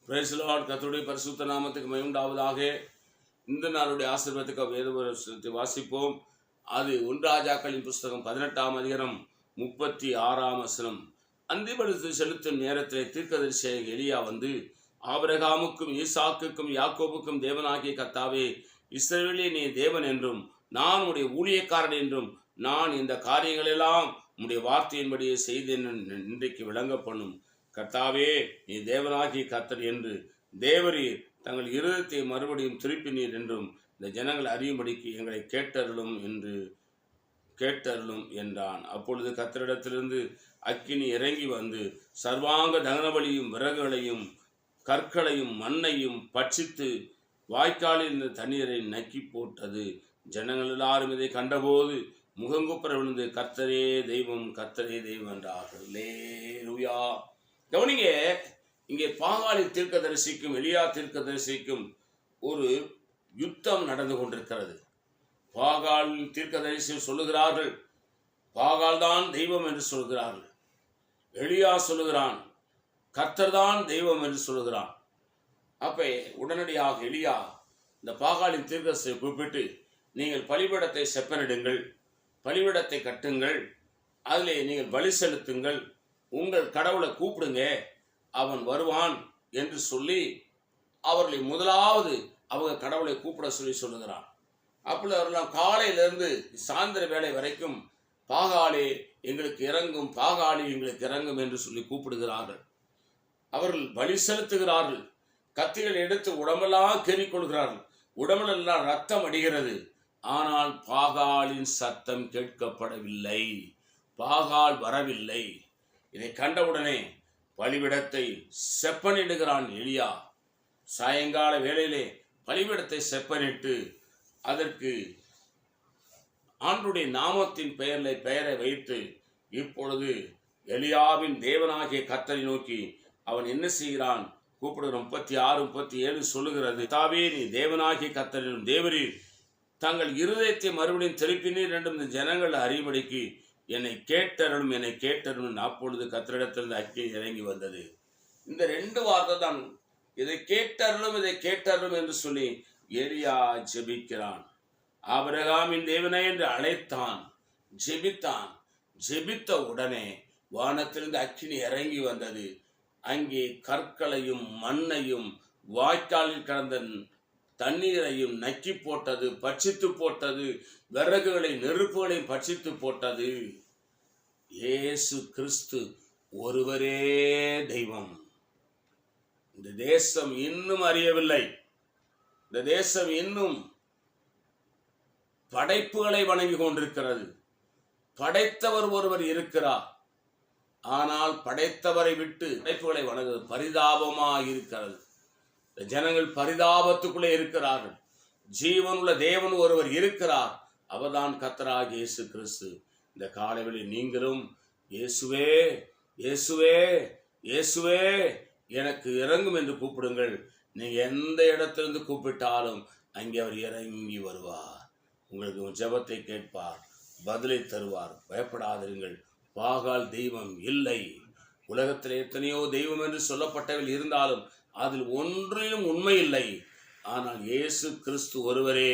Praise the Lord. கர்த்தருடைய பரிசுத்த நாமத்துக்கு மகிமை உண்டாவதாக. இந்த நாளுடைய ஆசீர்வாதத்துக்கு வேதவசனத்தை வாசிப்போம். அது 1 ராஜாக்களின் புஸ்தகம் 18ஆம் அதிகாரம் 36ஆம் வசனம். அந்திபலித்து செலுத்தும் நேரத்தில் தீர்க்கதரிசியாக எலியா வந்து, ஆபிரகாமுக்கும் ஈசாக்குக்கும் யாக்கோபுக்கும் தேவனாகிய கர்த்தாவே, இஸ்ரவேலே நீ தேவன் என்றும் நான் உடைய ஊழியக்காரன் என்றும் நான் இந்த காரியங்களெல்லாம் உம்முடைய வார்த்தையின்படியே செய்தேன் இன்றைக்கு விளங்க பண்ணும். கர்த்தாவே, நீ தேவனாகிய கர்த்தர் என்று தேவரீர் தங்கள் இருதயத்தை மறுபடியும் திருப்பினீர் என்றும் இந்த ஜனங்கள் அறியும்படிக்கு எங்களை கேட்டருளும் என்றான். அப்பொழுது கர்த்தரிடத்திலிருந்து அக்கினி இறங்கி வந்து சர்வாங்க தகனபலியும் விறகுகளையும் கற்களையும் மண்ணையும் பட்சித்து வாய்க்காலில் இருந்த தண்ணீரை நக்கி போட்டது. ஜனங்கள் எல்லாரும் இதை கண்டபோது முகங்குப்புற விழுந்து கர்த்தரே தெய்வம், கர்த்தரே தெய்வம் என்றார்கள். அல்லேலூயா. கவனிங்க, இங்கே பாகாலின் தீர்க்கதரிசிக்கும் எலியா தீர்க்கதரிசிக்கும் ஒரு யுத்தம் நடந்து கொண்டிருக்கிறது. பாகாலின் தீர்க்கதரிசி சொல்லுகிறார்கள், பாகால் தான் தெய்வம் என்று சொல்கிறார்கள். எலியா சொல்லுகிறான், கர்த்தர் தான் தெய்வம் என்று சொல்லுகிறான். அப்ப உடனடியாக எலியா இந்த பாகாலின் தீர்க்கதரிசியை கூப்பிட்டு, நீங்கள் பலிபீடத்தை செப்பனிடுங்கள், பலிபீடத்தை கட்டுங்கள், அதிலே நீங்கள் பலி செலுத்துங்கள், உங்கள் கடவுளை கூப்பிடுங்க, அவன் வருவான் என்று சொல்லி அவர்களை முதலாவது அவங்க கடவுளை கூப்பிட சொல்லுகிறான். அப்படி அவர்கள் காலையிலிருந்து சாயந்தர வேலை வரைக்கும் பாகாலே எங்களுக்கு இறங்கும், பாகாலே எங்களுக்கு இறங்கும் என்று சொல்லி கூப்பிடுகிறார்கள். அவர்கள் பலி செலுத்துகிறார்கள். கத்திகள் எடுத்து உடம்பெல்லாம் கேறிக்கொள்கிறார்கள். உடம்பெல்லாம் ரத்தம் அடிகிறது. ஆனால் பாகாலின் சத்தம் கேட்கப்படவில்லை. பாகால் வரவில்லை. இதை கண்டவுடனே பலிபீடத்தை செப்பனிடுகிறான் எலியா. சாயங்கால வேளையிலே பலிபீடத்தை செப்பனிட்டு அதற்கு ஆண்டுடைய நாமத்தின் பெயரை வைத்து இப்பொழுது எலியாவின் தேவனாகிய கர்த்தரை நோக்கி அவன் என்ன செய்கிறான்? கூப்பிடுகிற 36, 37 சொல்லுகிறது, தாவே நீ தேவனாகிய கர்த்தரின் தேவரீர் தங்கள் இருதயத்தை மறுபடியும் திருப்பினீர் என்றும் இந்த ஜனங்கள் அறியும்படிக்கு என்னை கேட்டருளும். அப்பொழுது கர்த்தரிடத்திலிருந்து அக்கினி இறங்கி வந்தது. இந்த 2 வார்த்தை தான், இதை கேட்டருளும் என்று சொல்லி எலியா ஜெபிக்கிறான். ஆபிரகாமின் தேவனே என்று அழைத்தான், ஜெபித்தான். ஜெபித்த உடனே வானத்திலிருந்து அக்கினி இறங்கி வந்தது. அங்கே கற்களையும் மண்ணையும் வாய்க்காலில் கடந்த தண்ணீரையும் நக்கி போட்டது, பட்சித்து போட்டது. விறகுகளை நெருப்புகளையும் பட்சித்து போட்டது. இயேசு கிறிஸ்து ஒருவரே தெய்வம். இந்த தேசம் இன்னும் அறியவில்லை. இந்த தேசம் இன்னும் படைப்புகளை வணங்கி கொண்டிருக்கிறது. படைத்தவர் ஒருவர் இருக்கிறார். ஆனால் படைத்தவரை விட்டு படைப்புகளை வணங்குவது பரிதாபமாக இருக்கிறது. ஜனங்கள் பரிதாபத்துக்குள்ளே இருக்கிறார்கள். ஜீவனுள்ள தேவன் ஒருவர் இருக்கிறார். அவர்தான் கர்த்தராகிய இயேசு கிறிஸ்து. இந்த காலையில் நீங்களும் இயேசுவே இயேசுவே இயேசுவே எனக்கு இறங்கும் என்று கூப்பிடுங்கள். நீங்க எந்த இடத்திலிருந்து கூப்பிட்டாலும் அங்கே அவர் இறங்கி வருவார். உங்களுக்கு ஜெபத்தை கேட்பார், பதிலை தருவார். பயப்படாதிருங்கள். பாகால் தெய்வம் இல்லை. உலகத்தில் எத்தனையோ தெய்வம் என்று சொல்லப்பட்டவில் இருந்தாலும் அதில் ஒன்றிலும் உண்மை இல்லை. ஆனால் இயேசு கிறிஸ்து ஒருவரே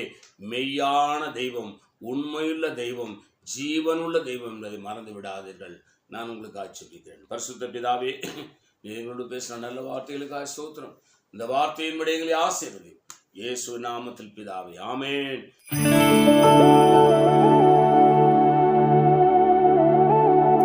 மெய்யான தெய்வம், உண்மையுள்ள தெய்வம், ஜீவனுள்ள தெய்வம் என்பதை மறந்து விடாதீர்கள். நான் உங்களுக்கு ஆட்சேபிக்கிறேன். பரிசுத்த பிதாவே, நீங்களோடு பேசின நல்ல வார்த்தைகளுக்காக ஸ்தோத்திரம். இந்த வார்த்தையின்படி எங்களை ஆசீர்வதி. இயேசு நாமத்தில் பிதாவே, ஆமென்.